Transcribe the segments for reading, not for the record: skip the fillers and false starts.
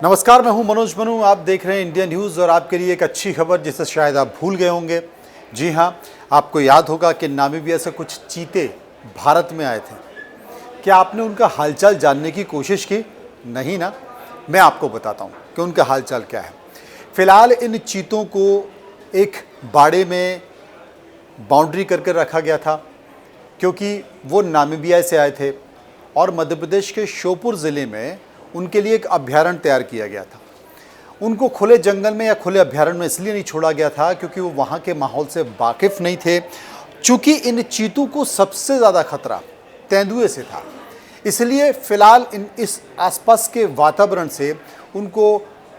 नमस्कार, मैं हूं मनोज मनु। आप देख रहे हैं इंडिया न्यूज़ और आपके लिए एक अच्छी खबर जिसे शायद आप भूल गए होंगे। जी हां, आपको याद होगा कि नामीबिया से कुछ चीते भारत में आए थे। क्या आपने उनका हालचाल जानने की कोशिश की? नहीं ना। मैं आपको बताता हूं कि उनका हालचाल क्या है। फिलहाल इन चीतों को एक बाड़े में बाउंड्री करके रखा गया था क्योंकि वो नामीबिया से आए थे और मध्य प्रदेश के श्योपुर ज़िले में उनके लिए एक अभ्यारण्य तैयार किया गया था। उनको खुले जंगल में या खुले अभ्यारण्य में इसलिए नहीं छोड़ा गया था क्योंकि वो वहाँ के माहौल से वाकिफ़ नहीं थे। चूँकि इन चीतों को सबसे ज़्यादा खतरा तेंदुए से था, इसलिए फ़िलहाल इस आसपास के वातावरण से उनको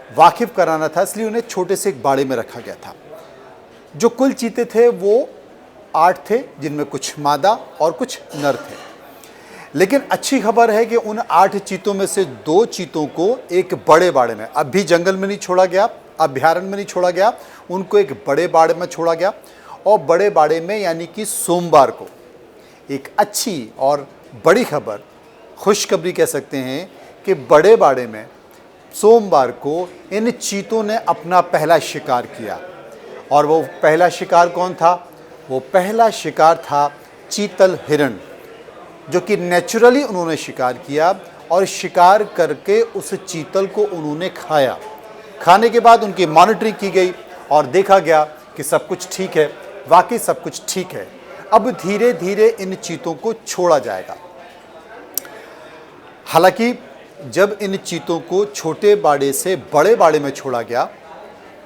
वाकिफ़ कराना था, इसलिए उन्हें छोटे से एक बाड़े में रखा गया था। जो कुल चीते थे वो 8 थे, जिनमें कुछ मादा और कुछ नर थे। लेकिन अच्छी खबर है कि उन 8 चीतों में से 2 चीतों को एक बड़े बाड़े में, अब भी जंगल में नहीं छोड़ा गया, अभ्यारण्य में नहीं छोड़ा गया, उनको एक बड़े बाड़े में छोड़ा गया। और बड़े बाड़े में यानी कि सोमवार को एक अच्छी और बड़ी खबर, खुशखबरी कह सकते हैं कि बड़े बाड़े में सोमवार को इन चीतों ने अपना पहला शिकार किया। और वो पहला शिकार कौन था? वो पहला शिकार था चीतल हिरण, जो कि नेचुरली उन्होंने शिकार किया और शिकार करके उस चीतल को उन्होंने खाया। खाने के बाद उनकी मॉनिटरिंग की गई और देखा गया कि सब कुछ ठीक है। वाकई सब कुछ ठीक है। अब धीरे धीरे इन चीतों को छोड़ा जाएगा। हालांकि जब इन चीतों को छोटे बाड़े से बड़े बाड़े में छोड़ा गया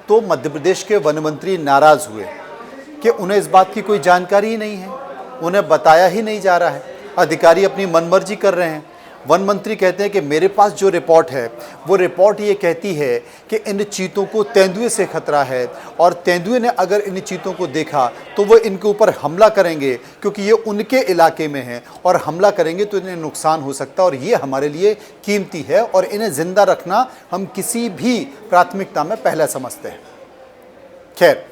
तो मध्य प्रदेश के वन मंत्री नाराज़ हुए कि उन्हें इस बात की कोई जानकारी ही नहीं है, उन्हें बताया ही नहीं जा रहा है। अधिकारी अपनी मनमर्जी कर रहे हैं। वन मंत्री कहते हैं कि मेरे पास जो रिपोर्ट है वो रिपोर्ट ये कहती है कि इन चीतों को तेंदुए से खतरा है और तेंदुए ने अगर इन चीतों को देखा तो वो इनके ऊपर हमला करेंगे क्योंकि ये उनके इलाके में हैं और हमला करेंगे तो इन्हें नुकसान हो सकता है और ये हमारे लिए कीमती है और इन्हें ज़िंदा रखना हम किसी भी प्राथमिकता में पहला समझते हैं। खैर,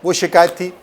वो शिकायत थी,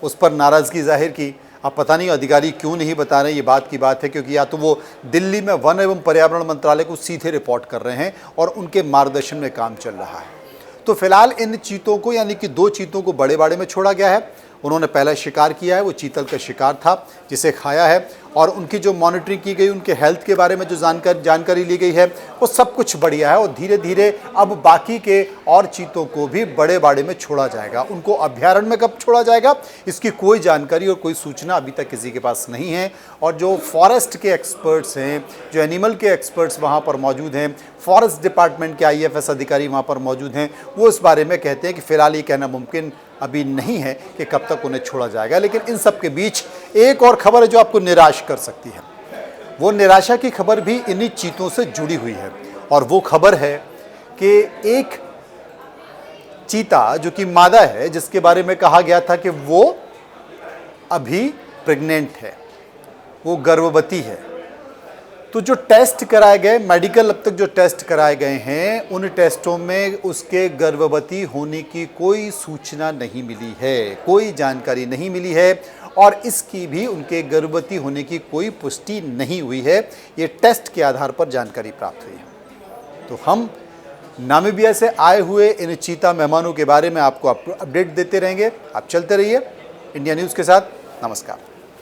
उस पर नाराज़गी जाहिर की। अब पता नहीं अधिकारी क्यों नहीं बता रहे, ये बात की बात है, क्योंकि या तो वो दिल्ली में वन एवं पर्यावरण मंत्रालय को सीधे रिपोर्ट कर रहे हैं और उनके मार्गदर्शन में काम चल रहा है। तो फिलहाल इन चीतों को यानी कि 2 चीतों को बड़े बाड़े में छोड़ा गया है। उन्होंने पहला शिकार किया है, वो चीतल का शिकार था जिसे खाया है और उनकी जो मॉनिटरिंग की गई, उनके हेल्थ के बारे में जो जानकारी ली गई है वो सब कुछ बढ़िया है। और धीरे धीरे अब बाकी के और चीतों को भी बड़े बाड़े में छोड़ा जाएगा। उनको अभ्यारण्य में कब छोड़ा जाएगा इसकी कोई जानकारी और कोई सूचना अभी तक किसी के पास नहीं है। और जो फॉरेस्ट के एक्सपर्ट्स हैं, जो एनिमल के एक्सपर्ट्स वहाँ पर मौजूद हैं, फॉरेस्ट डिपार्टमेंट के IFS अधिकारी वहाँ पर मौजूद हैं, वो इस बारे में कहते हैं कि फ़िलहाल ये कहना मुमकिन अभी नहीं है कि कब तक उन्हें छोड़ा जाएगा। लेकिन इन सब के बीच एक और खबर है जो आपको निराश कर सकती है। वो निराशा की खबर भी इन्हीं चीतों से जुड़ी हुई है और वो खबर है कि एक चीता जो कि मादा है, जिसके बारे में कहा गया था कि वो अभी प्रेग्नेंट है, वो गर्भवती है। तो जो टेस्ट कराए गए, मेडिकल अब तक जो टेस्ट कराए गए हैं, उन टेस्टों में उसके गर्भवती होने की कोई सूचना नहीं मिली है, कोई जानकारी नहीं मिली है और इसकी भी उनके गर्भवती होने की कोई पुष्टि नहीं हुई है। ये टेस्ट के आधार पर जानकारी प्राप्त हुई है। तो हम नामीबिया से आए हुए इन चीता मेहमानों के बारे में आपको अपडेट देते रहेंगे। आप चलते रहिए इंडिया न्यूज़ के साथ। नमस्कार।